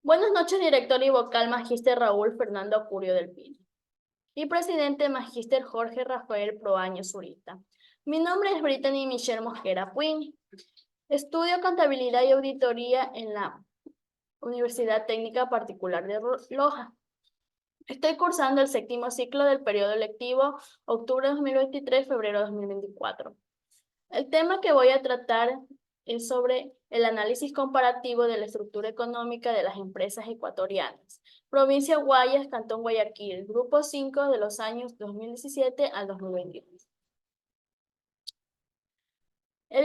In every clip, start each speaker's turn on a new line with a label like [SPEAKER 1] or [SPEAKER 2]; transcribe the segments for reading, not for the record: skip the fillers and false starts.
[SPEAKER 1] Buenas noches, director y vocal Magíster Raúl Fernando Acurio del Pino. Y presidente Magíster Jorge Rafael Proaño Zurita. Mi nombre es Brittany Michelle Mosquera Puin. Estudio contabilidad y auditoría en la Universidad Técnica Particular de Loja. Estoy cursando el séptimo ciclo del periodo lectivo octubre 2023-febrero 2024. El tema que voy a tratar es sobre el análisis comparativo de la estructura económica de las empresas ecuatorianas. Provincia Guayas, Cantón Guayaquil, Grupo 5 de los años 2017 al 2022. En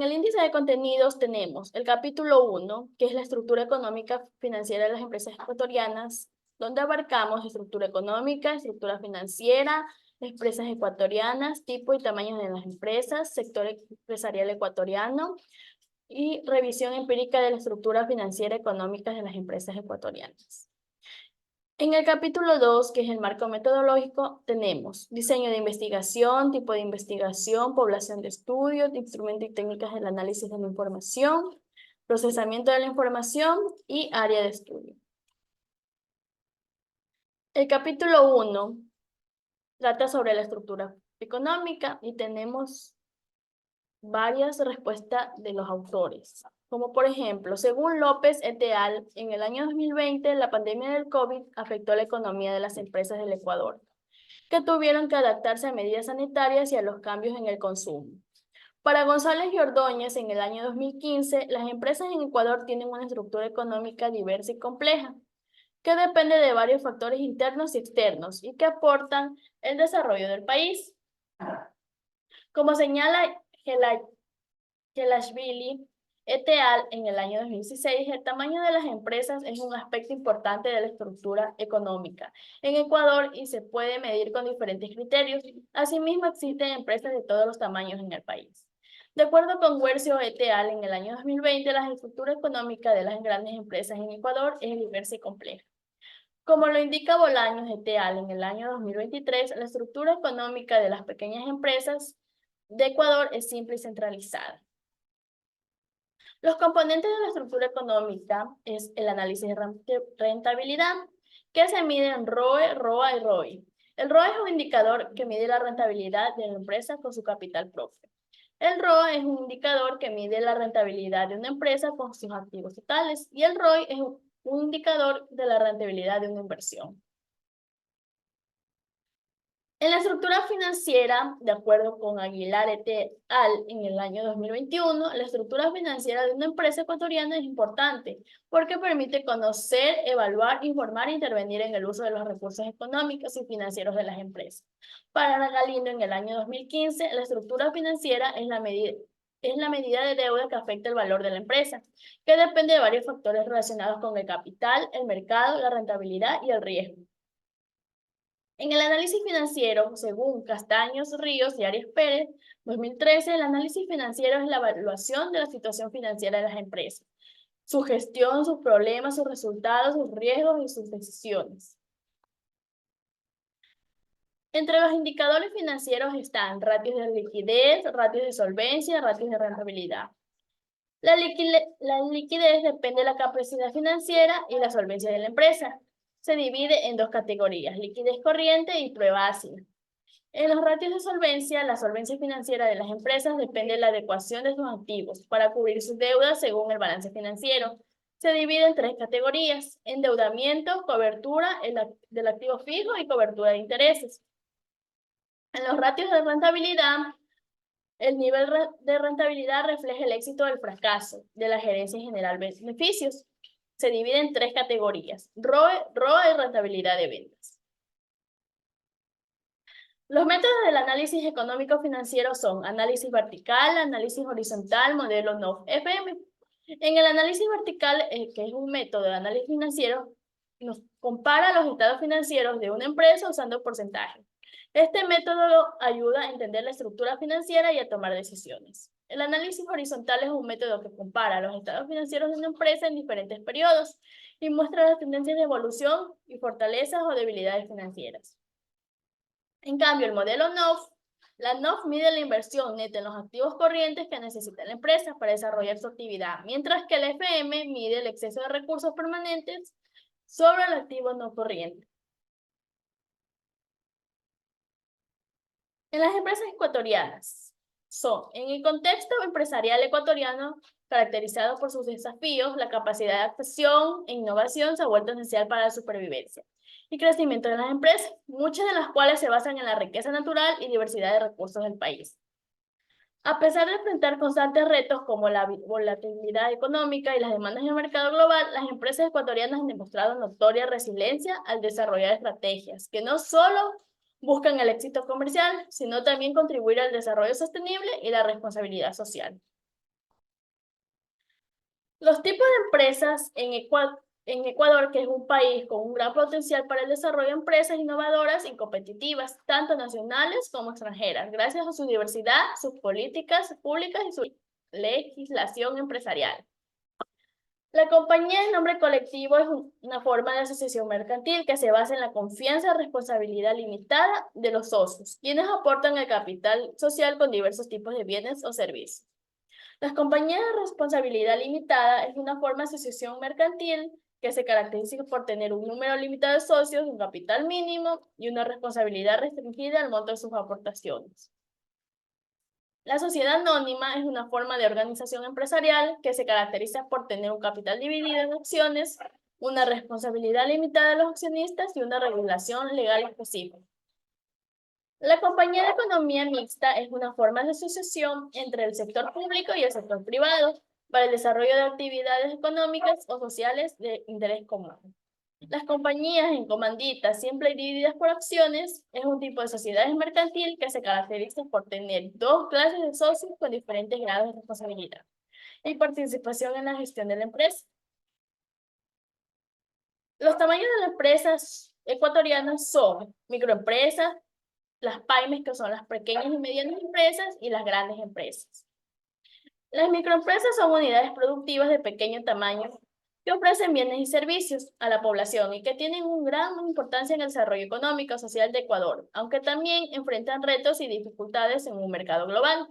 [SPEAKER 1] el índice de contenidos tenemos el capítulo 1, que es la estructura económica financiera de las empresas ecuatorianas, donde abarcamos estructura económica, estructura financiera, empresas ecuatorianas, tipo y tamaños de las empresas, sector empresarial ecuatoriano y revisión empírica de la estructura financiera económica de las empresas ecuatorianas. En el capítulo 2, que es el marco metodológico, tenemos diseño de investigación, tipo de investigación, población de estudio, instrumentos y técnicas del análisis de la información, procesamiento de la información y área de estudio. El capítulo 1 trata sobre la estructura económica y tenemos varias respuestas de los autores. Como por ejemplo, según López et al., en el año 2020, la pandemia del COVID afectó la economía de las empresas del Ecuador, que tuvieron que adaptarse a medidas sanitarias y a los cambios en el consumo. Para González y Ordóñez, en el año 2015, las empresas en Ecuador tienen una estructura económica diversa y compleja, que depende de varios factores internos y externos y que aportan el desarrollo del país. Como señala Gelashvili et al. En el año 2016, el tamaño de las empresas es un aspecto importante de la estructura económica en Ecuador y se puede medir con diferentes criterios. Asimismo, existen empresas de todos los tamaños en el país. De acuerdo con Guercio et al., en el año 2020, la estructura económica de las grandes empresas en Ecuador es diversa y compleja. Como lo indica Bolaños et al. En el año 2023, la estructura económica de las pequeñas empresas de Ecuador es simple y centralizada. Los componentes de la estructura económica es el análisis de rentabilidad, que se mide en ROE, ROA y ROI. El ROE es un indicador que mide la rentabilidad de la empresa con su capital propio. El ROA es un indicador que mide la rentabilidad de una empresa con sus activos totales. Y el ROI es un indicador de la rentabilidad de una inversión. En la estructura financiera, de acuerdo con Aguilar et al., en el año 2021, la estructura financiera de una empresa ecuatoriana es importante porque permite conocer, evaluar, informar e intervenir en el uso de los recursos económicos y financieros de las empresas. Para Galindo, en el año 2015, la estructura financiera es la medida de deuda que afecta el valor de la empresa, que depende de varios factores relacionados con el capital, el mercado, la rentabilidad y el riesgo. En el análisis financiero, según Castaños, Ríos y Arias Pérez, 2013, el análisis financiero es la evaluación de la situación financiera de las empresas, su gestión, sus problemas, sus resultados, sus riesgos y sus decisiones. Entre los indicadores financieros están ratios de liquidez, ratios de solvencia, ratios de rentabilidad. La liquidez depende de la capacidad financiera y la solvencia de la empresa. Se divide en dos categorías, liquidez corriente y prueba ácida. En los ratios de solvencia, la solvencia financiera de las empresas depende de la adecuación de sus activos para cubrir sus deudas según el balance financiero. Se divide en tres categorías: endeudamiento, cobertura del activo fijo y cobertura de intereses. En los ratios de rentabilidad, el nivel de rentabilidad refleja el éxito o el fracaso de la gerencia general de beneficios. Se divide en tres categorías: ROE y rentabilidad de ventas. Los métodos del análisis económico financiero son análisis vertical, análisis horizontal, modelo NOF-FM. En el análisis vertical, que es un método de análisis financiero, nos compara los estados financieros de una empresa usando porcentajes. Este método ayuda a entender la estructura financiera y a tomar decisiones. El análisis horizontal es un método que compara los estados financieros de una empresa en diferentes periodos y muestra las tendencias de evolución y fortalezas o debilidades financieras. En cambio, el modelo NOF La NOF mide la inversión neta en los activos corrientes que necesita la empresa para desarrollar su actividad, mientras que el FM mide el exceso de recursos permanentes sobre el activo no corriente. En las empresas ecuatorianas son, en el contexto empresarial ecuatoriano, caracterizado por sus desafíos, la capacidad de adaptación e innovación se ha vuelto esencial para la supervivencia y crecimiento de las empresas, muchas de las cuales se basan en la riqueza natural y diversidad de recursos del país. A pesar de enfrentar constantes retos como la volatilidad económica y las demandas del mercado global, las empresas ecuatorianas han demostrado notoria resiliencia al desarrollar estrategias que no solo buscan el éxito comercial, sino también contribuir al desarrollo sostenible y la responsabilidad social. Los tipos de empresas en Ecuador, que es un país con un gran potencial para el desarrollo de empresas innovadoras y competitivas, tanto nacionales como extranjeras, gracias a su diversidad, sus políticas públicas y su legislación empresarial. La compañía de nombre colectivo es una forma de asociación mercantil que se basa en la confianza y responsabilidad limitada de los socios, quienes aportan el capital social con diversos tipos de bienes o servicios. Las compañías de responsabilidad limitada es una forma de asociación mercantil que se caracteriza por tener un número limitado de socios, un capital mínimo y una responsabilidad restringida al monto de sus aportaciones. La sociedad anónima es una forma de organización empresarial que se caracteriza por tener un capital dividido en acciones, una responsabilidad limitada de los accionistas y una regulación legal específica. La compañía de economía mixta es una forma de asociación entre el sector público y el sector privado para el desarrollo de actividades económicas o sociales de interés común. Las compañías en comanditas, siempre divididas por acciones, es un tipo de sociedad mercantil que se caracteriza por tener dos clases de socios con diferentes grados de responsabilidad y participación en la gestión de la empresa. Los tamaños de las empresas ecuatorianas son microempresas, las pymes, que son las pequeñas y medianas empresas, y las grandes empresas. Las microempresas son unidades productivas de pequeño tamaño que ofrecen bienes y servicios a la población y que tienen una gran importancia en el desarrollo económico y social de Ecuador, aunque también enfrentan retos y dificultades en un mercado global.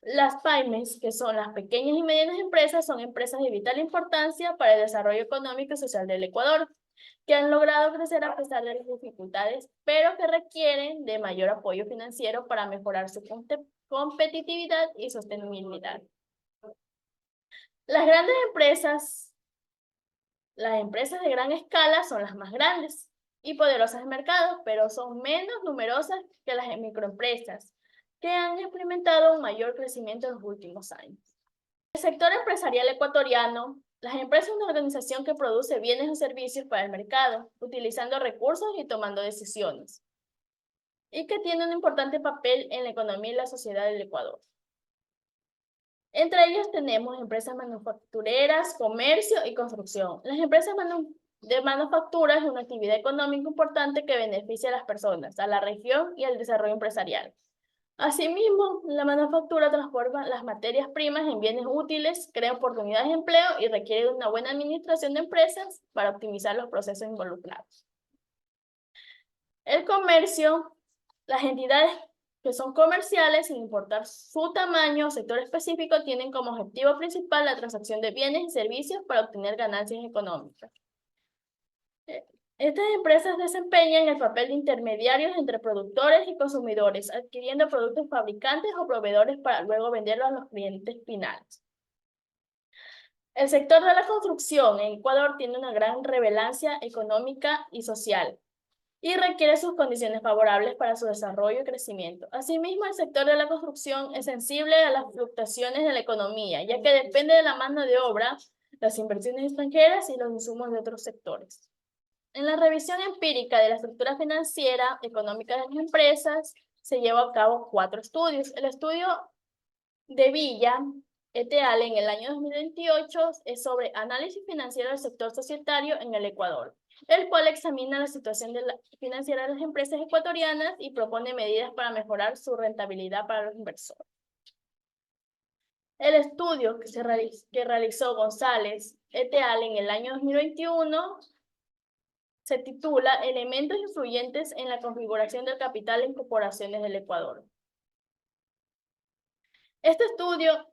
[SPEAKER 1] Las pymes, que son las pequeñas y medianas empresas, son empresas de vital importancia para el desarrollo económico y social del Ecuador, que han logrado crecer a pesar de las dificultades, pero que requieren de mayor apoyo financiero para mejorar su competitividad y sostenibilidad. Las grandes empresas, las empresas de gran escala son las más grandes y poderosas del mercado, pero son menos numerosas que las microempresas, que han experimentado un mayor crecimiento en los últimos años. El sector empresarial ecuatoriano, las empresas son una organización que produce bienes o servicios para el mercado, utilizando recursos y tomando decisiones, y que tiene un importante papel en la economía y la sociedad del Ecuador. Entre ellas tenemos empresas manufactureras, comercio y construcción. Las empresas de manufactura es una actividad económica importante que beneficia a las personas, a la región y al desarrollo empresarial. Asimismo, la manufactura transforma las materias primas en bienes útiles, crea oportunidades de empleo y requiere de una buena administración de empresas para optimizar los procesos involucrados. El comercio, las entidades que son comerciales, sin importar su tamaño o sector específico, tienen como objetivo principal la transacción de bienes y servicios para obtener ganancias económicas. Estas empresas desempeñan el papel de intermediarios entre productores y consumidores, adquiriendo productos fabricantes o proveedores para luego venderlos a los clientes finales. El sector de la construcción en Ecuador tiene una gran relevancia económica y social y requiere sus condiciones favorables para su desarrollo y crecimiento. Asimismo, el sector de la construcción es sensible a las fluctuaciones de la economía, ya que depende de la mano de obra, las inversiones extranjeras y los insumos de otros sectores. En la revisión empírica de la estructura financiera económica de las empresas, se lleva a cabo 4 estudios. El estudio de Villa et al. En el año 2028 es sobre análisis financiero del sector societario en el Ecuador, el cual examina la situación financiera de las empresas ecuatorianas y propone medidas para mejorar su rentabilidad para los inversores. El estudio que realizó González et al. En el año 2021 se titula Elementos influyentes en la configuración del capital en corporaciones del Ecuador. Este estudio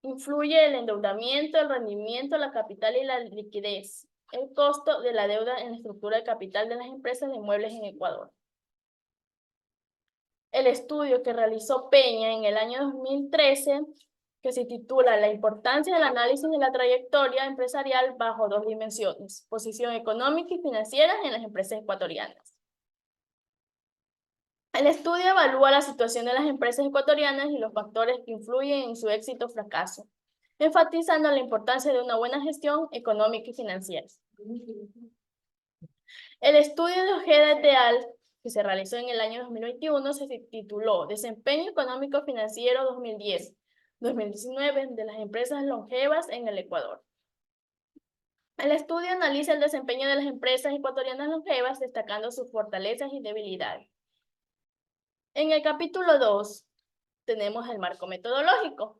[SPEAKER 1] influye el endeudamiento, el rendimiento, la capital y la liquidez, el costo de la deuda en la estructura de capital de las empresas de inmuebles en Ecuador. El estudio que realizó Peña en el año 2013, que se titula La importancia del análisis de la trayectoria empresarial bajo dos dimensiones, posición económica y financiera en las empresas ecuatorianas. El estudio evalúa la situación de las empresas ecuatorianas y los factores que influyen en su éxito o fracaso, enfatizando la importancia de una buena gestión económica y financiera. El estudio de Ojeda et al., que se realizó en el año 2021, se tituló Desempeño Económico Financiero 2010-2019 de las empresas longevas en el Ecuador. El estudio analiza el desempeño de las empresas ecuatorianas longevas, destacando sus fortalezas y debilidades. En el capítulo 2 tenemos el marco metodológico,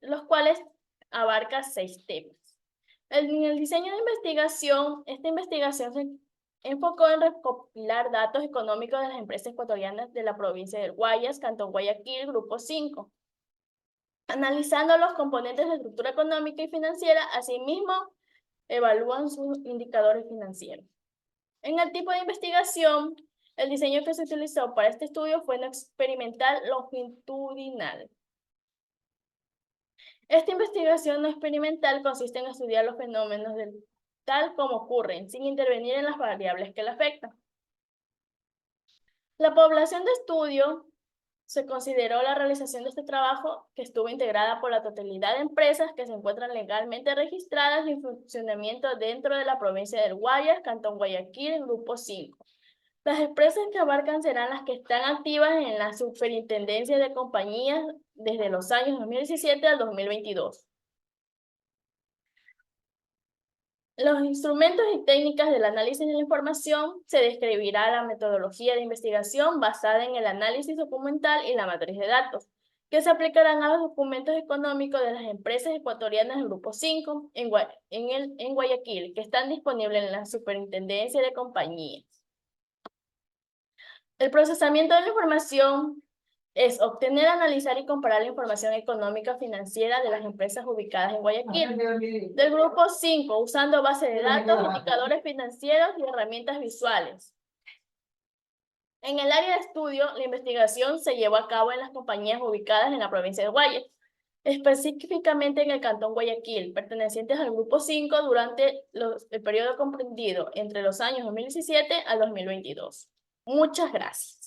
[SPEAKER 1] los cuales abarca 6 temas. En el diseño de investigación, esta investigación se enfocó en recopilar datos económicos de las empresas ecuatorianas de la provincia del Guayas, Cantón Guayaquil, Grupo 5, analizando los componentes de estructura económica y financiera. Asimismo, evalúan sus indicadores financieros. En el tipo de investigación, el diseño que se utilizó para este estudio fue un experimental longitudinal. Esta investigación no experimental consiste en estudiar los fenómenos tal como ocurren, sin intervenir en las variables que la afectan. La población de estudio se consideró la realización de este trabajo, que estuvo integrada por la totalidad de empresas que se encuentran legalmente registradas y en funcionamiento dentro de la provincia del Guayas, Cantón Guayaquil, Grupo 5. Las empresas que abarcan serán las que están activas en la superintendencia de compañías desde los años 2017 al 2022. Los instrumentos y técnicas del análisis de la información. Se describirá la metodología de investigación basada en el análisis documental y la matriz de datos, que se aplicarán a los documentos económicos de las empresas ecuatorianas del Grupo 5 en Guayaquil, que están disponibles en la Superintendencia de Compañías. El procesamiento de la información es obtener, analizar y comparar la información económica financiera de las empresas ubicadas en Guayaquil, del Grupo 5, usando base de datos, indicadores financieros y herramientas visuales. En el área de estudio, la investigación se llevó a cabo en las compañías ubicadas en la provincia de Guayas, específicamente en el Cantón Guayaquil, pertenecientes al Grupo 5 durante el periodo comprendido entre los años 2017 a 2022. Muchas gracias.